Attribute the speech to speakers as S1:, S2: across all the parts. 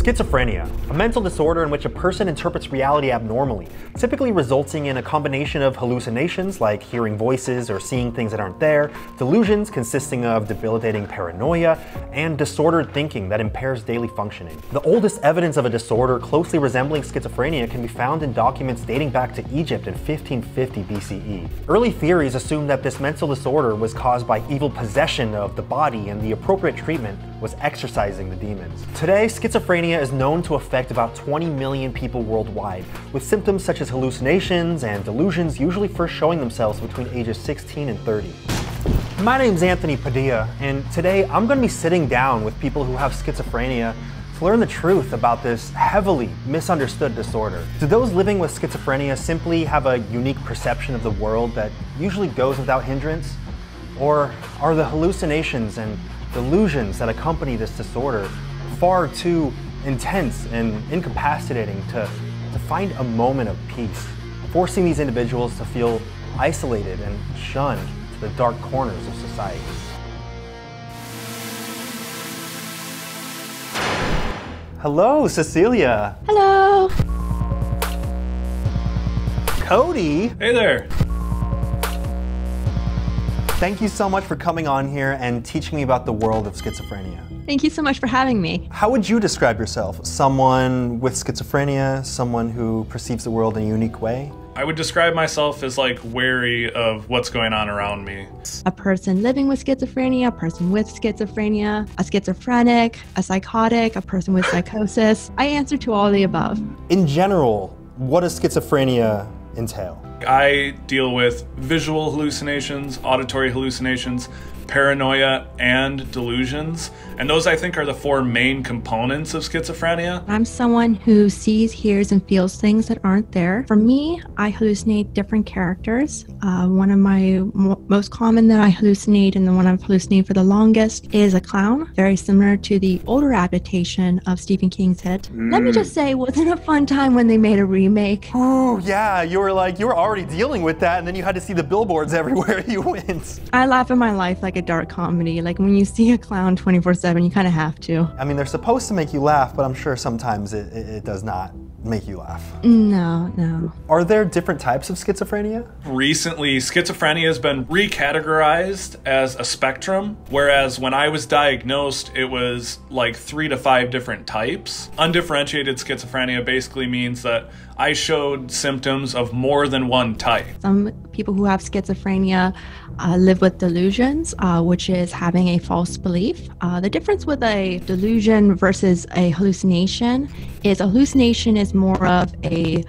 S1: Schizophrenia, a mental disorder in which a person interprets reality abnormally, typically resulting in a combination of hallucinations like hearing voices or seeing things that aren't there, delusions consisting of debilitating paranoia, and disordered thinking that impairs daily functioning. The oldest evidence of a disorder closely resembling schizophrenia can be found in documents dating back to Egypt in 1550 BCE. Early theories assumed that this mental disorder was caused by evil possession of the body, and the appropriate treatment was exorcising the demons. Today, schizophrenia is known to affect about 20 million people worldwide, with symptoms such as hallucinations and delusions usually first showing themselves between ages 16 and 30. My name's Anthony Padilla, and today I'm going to be sitting down with people who have schizophrenia to learn the truth about this heavily misunderstood disorder. Do those living with schizophrenia simply have a unique perception of the world that usually goes without hindrance? Or are the hallucinations and delusions that accompany this disorder far too intense and incapacitating to find a moment of peace, forcing these individuals to feel isolated and shunned to the dark corners of society? Hello, Cecilia.
S2: Hello.
S1: Cody.
S3: Hey there.
S1: Thank you so much for coming on here and teaching me about the world of schizophrenia.
S2: Thank you so much for having me.
S1: How would you describe yourself? Someone with schizophrenia, someone who perceives the world in a unique way?
S3: I would describe myself as like wary of what's going on around me.
S2: A person living with schizophrenia, a person with schizophrenia, a schizophrenic, a psychotic, a person with psychosis. I answer to all of the above.
S1: In general, what does schizophrenia entail?
S3: I deal with visual hallucinations, auditory hallucinations, paranoia, and delusions. And those, I think, are the four main components of schizophrenia.
S2: I'm someone who sees, hears, and feels things that aren't there. For me, I hallucinate different characters. One of my most common that I hallucinate, and the one I've hallucinated for the longest, is a clown, very similar to the older adaptation of Stephen King's It. Let me just say, it wasn't a fun time when they made a remake.
S1: Ooh, yeah, you were already dealing with that, and then you had to see the billboards everywhere you went.
S2: I laugh at my life like a dark comedy. Like when you see a clown 24/7, you kind of have to.
S1: I mean, they're supposed to make you laugh, but I'm sure sometimes it does not make you laugh.
S2: No.
S1: Are there different types of schizophrenia?
S3: Recently, schizophrenia has been recategorized as a spectrum, whereas when I was diagnosed, it was like 3 to 5 different types. Undifferentiated schizophrenia basically means that I showed symptoms of more than one type.
S2: Some people who have schizophrenia live with delusions, which is having a false belief. The difference with a delusion versus a hallucination is a hallucination is more of a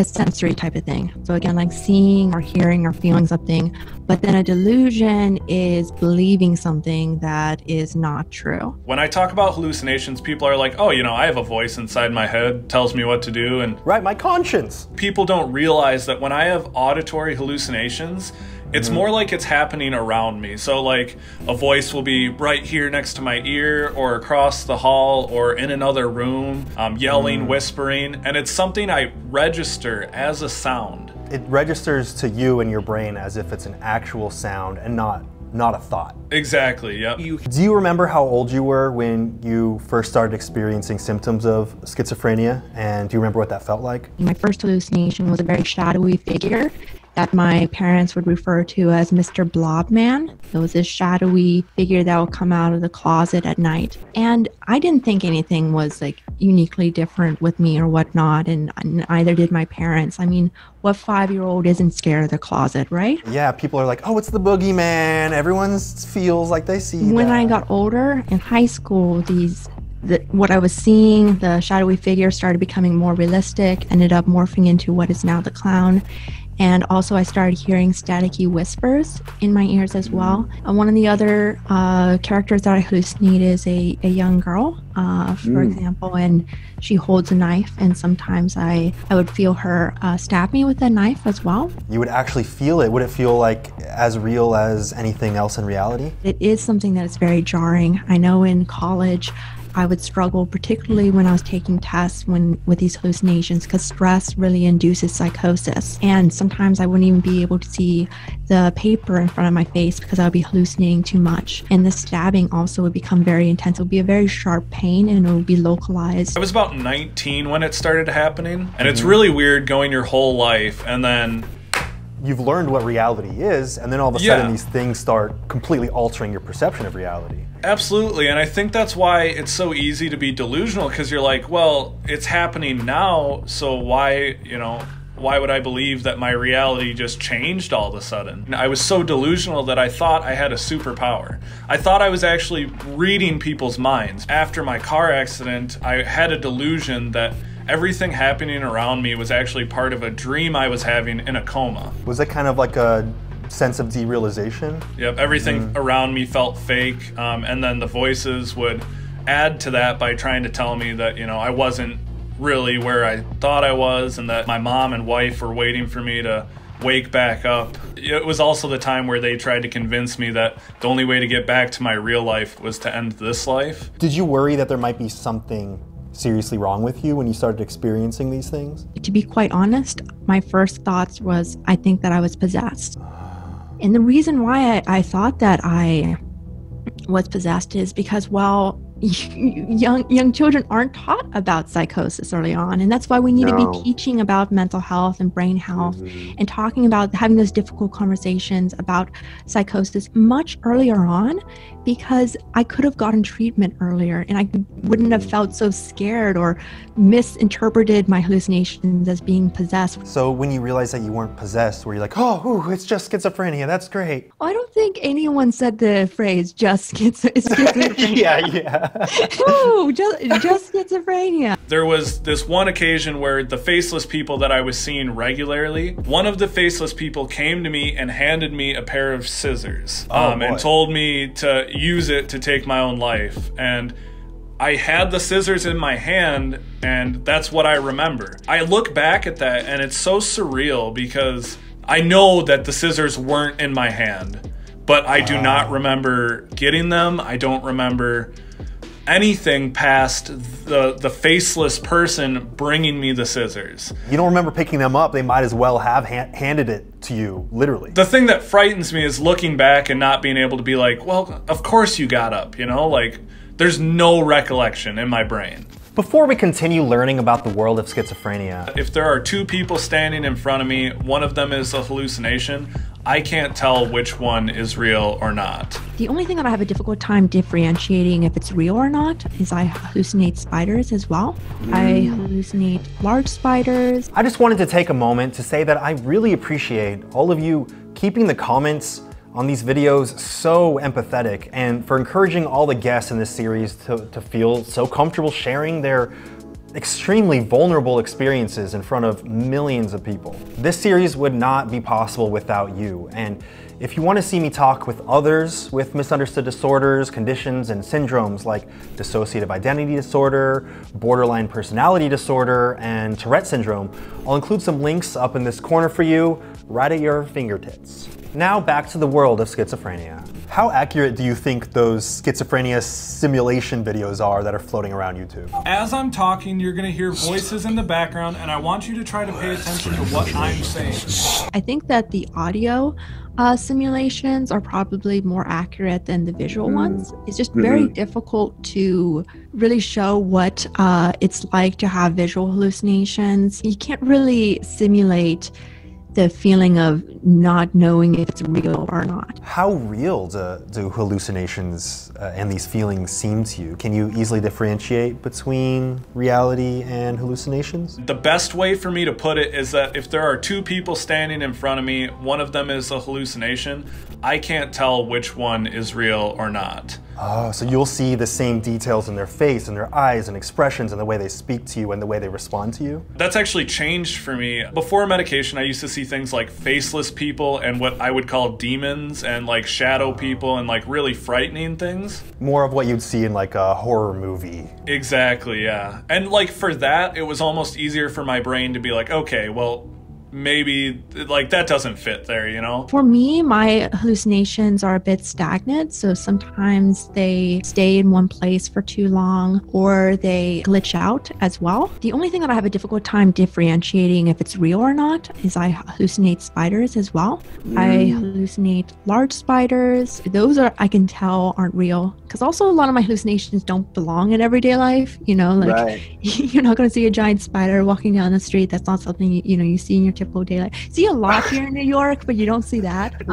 S2: sensory type of thing. So again, like seeing or hearing or feeling something, but then a delusion is believing something that is not true.
S3: When I talk about hallucinations, people are like, oh, I have a voice inside my head, tells me what to do. And
S1: right, my conscience.
S3: People don't realize that when I have auditory hallucinations, it's more like it's happening around me. So like a voice will be right here next to my ear or across the hall or in another room, yelling, whispering, and it's something I register as a sound.
S1: It registers to you in your brain as if it's an actual sound and not a thought.
S3: Exactly, yep.
S1: Do you remember how old you were when you first started experiencing symptoms of schizophrenia? And do you remember what that felt like?
S2: My first hallucination was a very shadowy figure that my parents would refer to as Mr. Blobman. It was this shadowy figure that would come out of the closet at night. And I didn't think anything was like uniquely different with me or whatnot, and neither did my parents. I mean, what 5-year-old isn't scared of the closet, right?
S1: Yeah, people are like, oh, it's the boogeyman. Everyone feels like they see
S2: When
S1: that.
S2: I got older, in high school, what I was seeing, the shadowy figure started becoming more realistic, ended up morphing into what is now the clown. And also I started hearing staticky whispers in my ears as well. One of the other characters that I hallucinate is a young girl, for example, and she holds a knife, and sometimes I would feel her stab me with that knife as well.
S1: You would actually feel it? Would it feel like as real as anything else in reality?
S2: It is something that is very jarring. I know in college, I would struggle, particularly when I was taking tests with these hallucinations, because stress really induces psychosis. And sometimes I wouldn't even be able to see the paper in front of my face because I would be hallucinating too much. And the stabbing also would become very intense. It would be a very sharp pain and it would be localized.
S3: I was about 19 when it started happening. And it's really weird going your whole life and then
S1: you've learned what reality is, and then all of a sudden these things start completely altering your perception of reality.
S3: Absolutely, and I think that's why it's so easy to be delusional, because you're like, well, it's happening now, so why would I believe that my reality just changed all of a sudden? I was so delusional that I thought I had a superpower. I thought I was actually reading people's minds. After my car accident, I had a delusion that everything happening around me was actually part of a dream I was having in a coma.
S1: Was that kind of like a sense of derealization?
S3: Yep, everything around me felt fake, and then the voices would add to that by trying to tell me that, I wasn't really where I thought I was, and that my mom and wife were waiting for me to wake back up. It was also the time where they tried to convince me that the only way to get back to my real life was to end this life.
S1: Did you worry that there might be something seriously wrong with you when you started experiencing these things?
S2: To be quite honest, my first thoughts was, I think that I was possessed. And the reason why I thought that I was possessed is because, well, young children aren't taught about psychosis early on, and that's why we need to be teaching about mental health and brain health and talking about having those difficult conversations about psychosis much earlier on, because I could have gotten treatment earlier and I wouldn't have felt so scared or misinterpreted my hallucinations as being possessed.
S1: So when you realized that you weren't possessed, were you like, oh, it's just schizophrenia, that's great?
S2: I don't think anyone said the phrase just schizophrenia.
S1: Yeah.
S2: Ooh, just schizophrenia.
S3: There was this one occasion where the faceless people that I was seeing regularly, one of the faceless people came to me and handed me a pair of scissors and told me to use it to take my own life. And I had the scissors in my hand, and that's what I remember. I look back at that and it's so surreal because I know that the scissors weren't in my hand, but I do not remember getting them. I don't remember anything past the faceless person bringing me the scissors.
S1: You don't remember picking them up. They might as well have handed it to you, literally.
S3: The thing that frightens me is looking back and not being able to be like, well, of course you got up, like there's no recollection in my brain.
S1: Before we continue learning about the world of schizophrenia,
S3: if there are two people standing in front of me, one of them is a hallucination, I can't tell which one is real or not.
S2: The only thing that I have a difficult time differentiating if it's real or not is I hallucinate spiders as well. I hallucinate large spiders.
S1: I just wanted to take a moment to say that I really appreciate all of you keeping the comments on these videos so empathetic, and for encouraging all the guests in this series to feel so comfortable sharing their extremely vulnerable experiences in front of millions of people. This series would not be possible without you, and if you want to see me talk with others with misunderstood disorders, conditions, and syndromes like dissociative identity disorder, borderline personality disorder, and Tourette syndrome, I'll include some links up in this corner for you, right at your fingertips. Now back to the world of schizophrenia. How accurate do you think those schizophrenia simulation videos are that are floating around YouTube?
S3: As I'm talking, you're gonna hear voices in the background, and I want you to try to pay attention to what I'm saying.
S2: I think that the audio simulations are probably more accurate than the visual ones. It's just very difficult to really show what it's like to have visual hallucinations. You can't really simulate the feeling of not knowing if it's real or not.
S1: How real do hallucinations and these feelings seem to you? Can you easily differentiate between reality and hallucinations?
S3: The best way for me to put it is that if there are two people standing in front of me, one of them is a hallucination, I can't tell which one is real or not.
S1: Oh, so you'll see the same details in their face and their eyes and expressions and the way they speak to you and the way they respond to you?
S3: That's actually changed for me. Before medication, I used to see things like faceless people and what I would call demons and like shadow people and like really frightening things.
S1: More of what you'd see in like a horror movie.
S3: Exactly, yeah. And like for that, it was almost easier for my brain to be like, okay, well, maybe like that doesn't fit there, you know?
S2: For me, my hallucinations are a bit stagnant. So sometimes they stay in one place for too long or they glitch out as well. The only thing that I have a difficult time differentiating if it's real or not is I hallucinate spiders as well. I hallucinate large spiders. Those are, I can tell, aren't real. Because also a lot of my hallucinations don't belong in everyday life. You know, like you're not going to see a giant spider walking down the street. That's not something, you see in your typical daylight. See a lot here in New York, but you don't see that.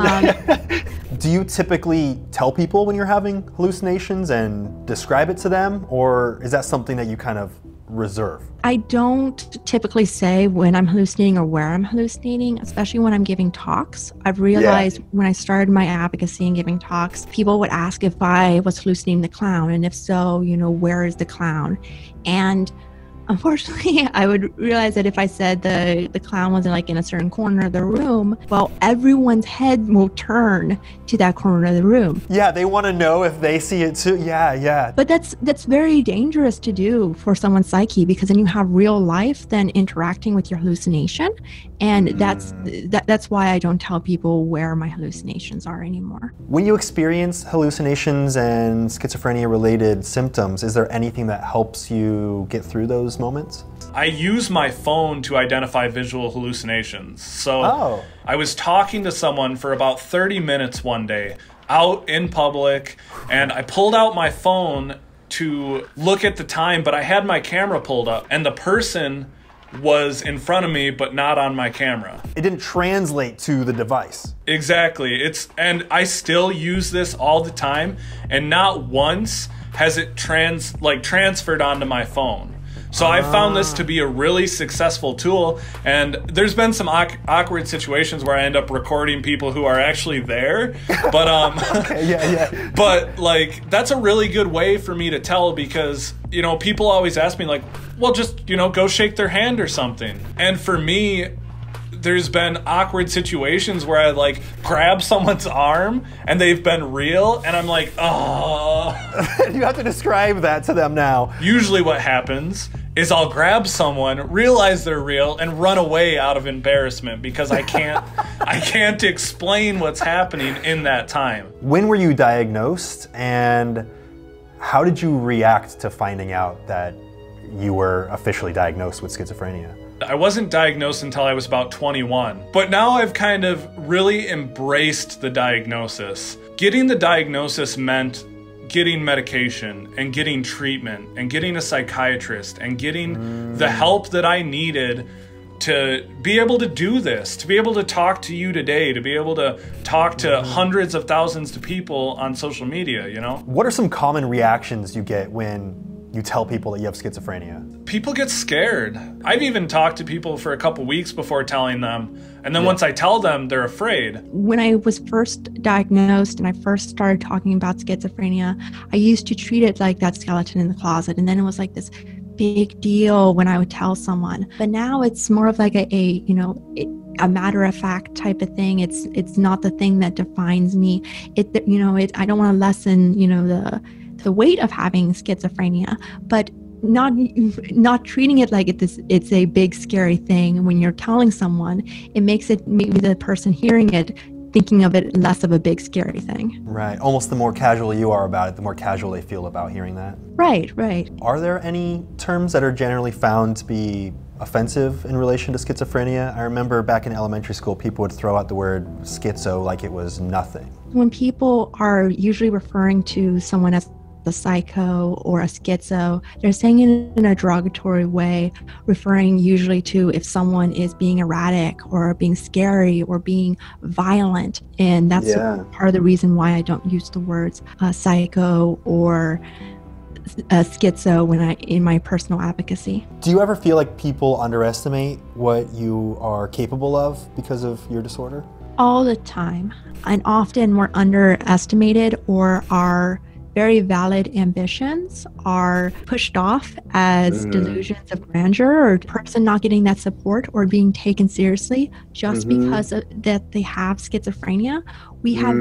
S1: Do you typically tell people when you're having hallucinations and describe it to them? Or is that something that you kind of reserve?
S2: I don't typically say when I'm hallucinating or where I'm hallucinating, especially when I'm giving talks. I've realized when I started my advocacy and giving talks, people would ask if I was hallucinating the clown, and if so, where is the clown? And unfortunately, I would realize that if I said the clown was like in a certain corner of the room, well, everyone's head will turn to that corner of the room.
S1: Yeah, they want to know if they see it too. Yeah.
S2: But that's very dangerous to do for someone's psyche, because then you have real life then interacting with your hallucination, and that's why I don't tell people where my hallucinations are anymore.
S1: When you experience hallucinations and schizophrenia-related symptoms, is there anything that helps you get through those moments?
S3: I use my phone to identify visual hallucinations. So I was talking to someone for about 30 minutes one day out in public, and I pulled out my phone to look at the time, but I had my camera pulled up, and the person was in front of me but not on my camera.
S1: It didn't translate to the device.
S3: Exactly. And I still use this all the time, and not once has it transferred onto my phone. So I found this to be a really successful tool, and there's been some awkward situations where I end up recording people who are actually there, but
S1: Okay,
S3: but like that's a really good way for me to tell, because people always ask me like, well, just go shake their hand or something. And for me, there's been awkward situations where I like grab someone's arm and they've been real, and I'm like, oh.
S1: You have to describe that to them now.
S3: Usually what happens is I'll grab someone, realize they're real, and run away out of embarrassment because I can't explain what's happening in that time.
S1: When were you diagnosed, and how did you react to finding out that you were officially diagnosed with schizophrenia?
S3: I wasn't diagnosed until I was about 21, but now I've kind of really embraced the diagnosis. Getting the diagnosis meant getting medication and getting treatment and getting a psychiatrist and getting the help that I needed to be able to do this, to be able to talk to you today, to be able to talk to hundreds of thousands of people on social media, What are some common reactions you get when you tell people that you have schizophrenia? People get scared. I've even talked to people for a couple weeks before telling them, and then once I tell them, they're afraid.
S2: When I was first diagnosed and I first started talking about schizophrenia, I used to treat it like that skeleton in the closet, and then it was like this big deal when I would tell someone. But now it's more of like a matter-of-fact type of thing. It's not the thing that defines me. I don't want to lessen the weight of having schizophrenia, but not treating it like it's a big scary thing. When you're telling someone, it makes it, maybe the person hearing it thinking of it less of a big scary thing.
S1: Right. Almost the more casual you are about it, the more casual they feel about hearing that.
S2: Right.
S1: Are there any terms that are generally found to be offensive in relation to schizophrenia? I remember back in elementary school, people would throw out the word schizo like it was nothing.
S2: When people are usually referring to someone as a psycho or a schizo, they're saying it in a derogatory way, referring usually to if someone is being erratic or being scary or being violent. And that's part of the reason why I don't use the words psycho or schizo in my personal advocacy.
S1: Do you ever feel like people underestimate what you are capable of because of your disorder?
S2: All the time. And often we're underestimated, or our very valid ambitions are pushed off as delusions of grandeur, or a person not getting that support or being taken seriously just because that they have schizophrenia. We have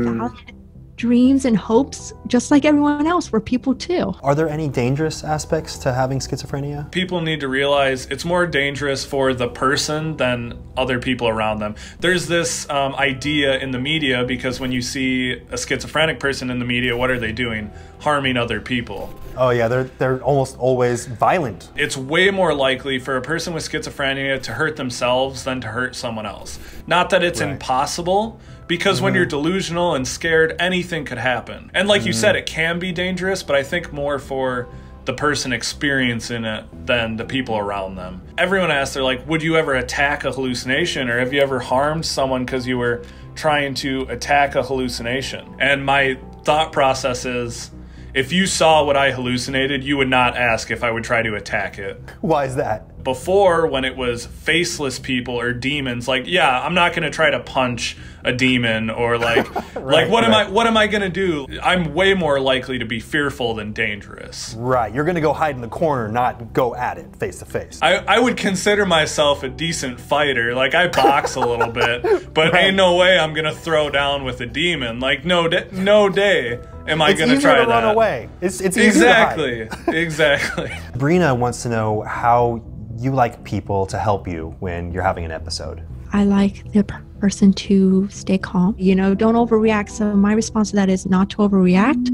S2: dreams and hopes just like everyone else. We're people too.
S1: Are there any dangerous aspects to having schizophrenia?
S3: People need to realize it's more dangerous for the person than other people around them. There's this idea in the media, because when you see a schizophrenic person in the media, what are they doing? Harming other people.
S1: Oh yeah, they're almost always violent.
S3: It's way more likely for a person with schizophrenia to hurt themselves than to hurt someone else. Not that it's impossible, because when you're delusional and scared, anything could happen. And like you said, it can be dangerous, but I think more for the person experiencing it than the people around them. Everyone asks, they're like, would you ever attack a hallucination, or have you ever harmed someone because you were trying to attack a hallucination? And my thought process is, if you saw what I hallucinated, you would not ask if I would try to attack it.
S1: Why is that?
S3: Before, when it was faceless people or demons, like, yeah, I'm not gonna try to punch a demon, or like, what am I gonna do? I'm way more likely to be fearful than dangerous.
S1: Right, you're gonna go hide in the corner, not go at it face to face.
S3: I would consider myself a decent fighter. Like, I box a little bit, but ain't no way I'm gonna throw down with a demon. Like, no day am I gonna try that.
S1: It's easier to run away. It's
S3: exactly, exactly.
S1: Brina wants to know how you like people to help you when you're having an episode.
S2: I like the person to stay calm. You know, don't overreact. So my response to that is not to overreact.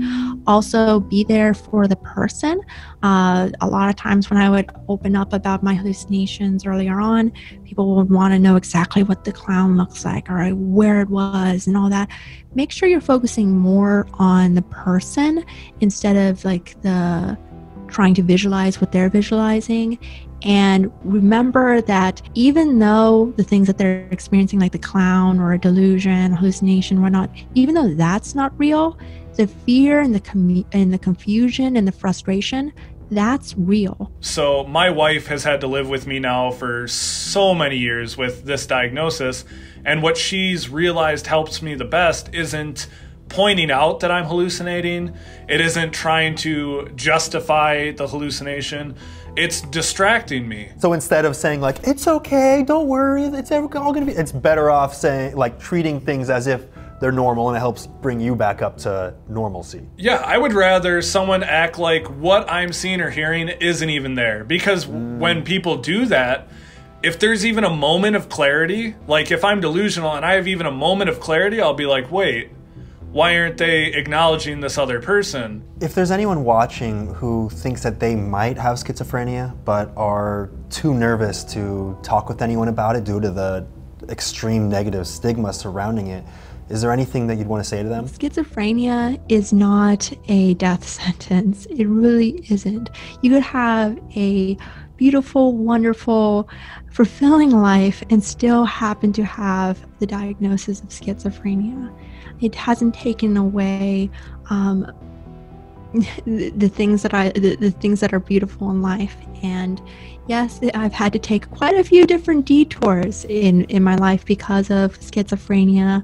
S2: Also, be there for the person. A lot of times when I would open up about my hallucinations earlier on, people would want to know exactly what the clown looks like or where it was and all that. Make sure you're focusing more on the person instead of like the trying to visualize what they're visualizing. And remember that even though the things that they're experiencing, like the clown or a delusion, hallucination, whatnot, even though that's not real, the fear and the confusion and the frustration, that's real.
S3: So my wife has had to live with me now for so many years with this diagnosis, and what she's realized helps me the best isn't pointing out that I'm hallucinating. It isn't trying to justify the hallucination. It's distracting me.
S1: So instead of saying like, it's okay, don't worry, it's all gonna be, it's better off saying, like, treating things as if they're normal, and it helps bring you back up to normalcy.
S3: Yeah, I would rather someone act like what I'm seeing or hearing isn't even there. Because when people do that, if there's even a moment of clarity, like if I'm delusional and I have even a moment of clarity, I'll be like, wait, why aren't they acknowledging this other person?
S1: If there's anyone watching who thinks that they might have schizophrenia but are too nervous to talk with anyone about it due to the extreme negative stigma surrounding it, is there anything that you'd want to say to them?
S2: Schizophrenia is not a death sentence. It really isn't. You could have a beautiful, wonderful, fulfilling life and still happen to have the diagnosis of schizophrenia. It hasn't taken away the things that are beautiful in life. And yes, I've had to take quite a few different detours in my life because of schizophrenia.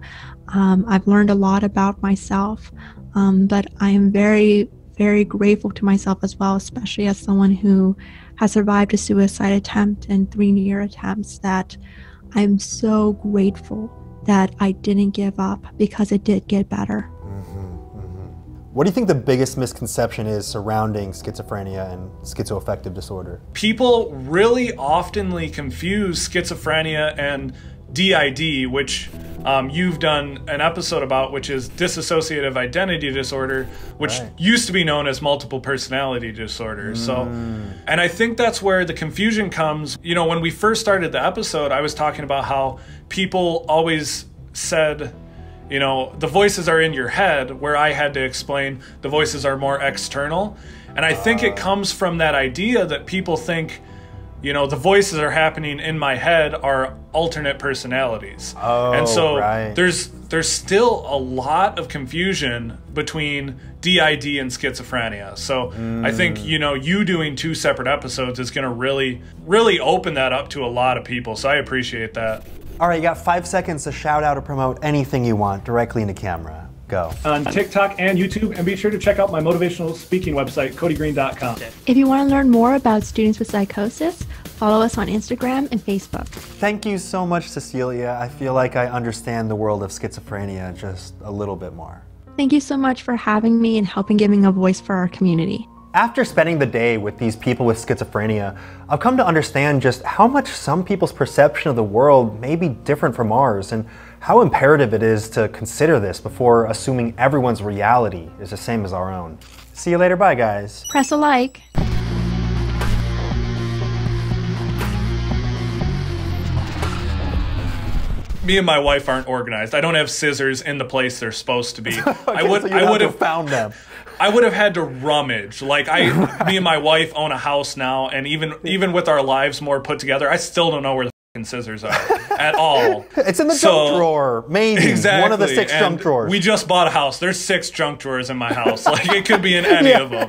S2: I've learned a lot about myself, but I am very, very grateful to myself as well, especially as someone who has survived a suicide attempt and 3 near attempts, that I'm so grateful that I didn't give up, because it did get better.
S1: What do you think the biggest misconception is surrounding schizophrenia and schizoaffective disorder? People
S3: really oftenly confuse schizophrenia and DID, which you've done an episode about, which is dissociative identity disorder, which used to be known as multiple personality disorder. So, and I think that's where the confusion comes. You know, when we first started the episode, I was talking about how people always said, you know, the voices are in your head, where I had to explain the voices are more external. And I think it comes from that idea that people think, you know, the voices are happening in my head are alternate personalities. And so there's still a lot of confusion between DID and schizophrenia. So I think, you know, you doing 2 separate episodes is going to really open that up to a lot of people. So I appreciate that.
S1: All right, you got 5 seconds to shout out or promote anything you want directly into camera. Go.
S4: On TikTok and YouTube, and be sure to check out my motivational speaking website, codygreen.com.
S2: If you want to learn more about students with psychosis, follow us on Instagram and Facebook.
S1: Thank you so much, Cecilia. I feel like I understand the world of schizophrenia just a little bit more.
S2: Thank you so much for having me and helping giving a voice for our community.
S1: After spending the day with these people with schizophrenia, I've come to understand just how much some people's perception of the world may be different from ours, and how imperative it is to consider this before assuming everyone's reality is the same as our own. See you later, bye guys.
S2: Press a like.
S3: Me and my wife aren't organized. I don't have scissors in the place they're supposed to be.
S1: Okay,
S3: I would have
S1: found them.
S3: I would have had to rummage. Like me and my wife own a house now, and even with our lives more put together, I still don't know where the fucking scissors are at all.
S1: It's in the junk drawer, maybe.
S3: Exactly.
S1: One of the 6 junk drawers.
S3: We just bought a house. There's 6 junk drawers in my house. Like, it could be in any of them.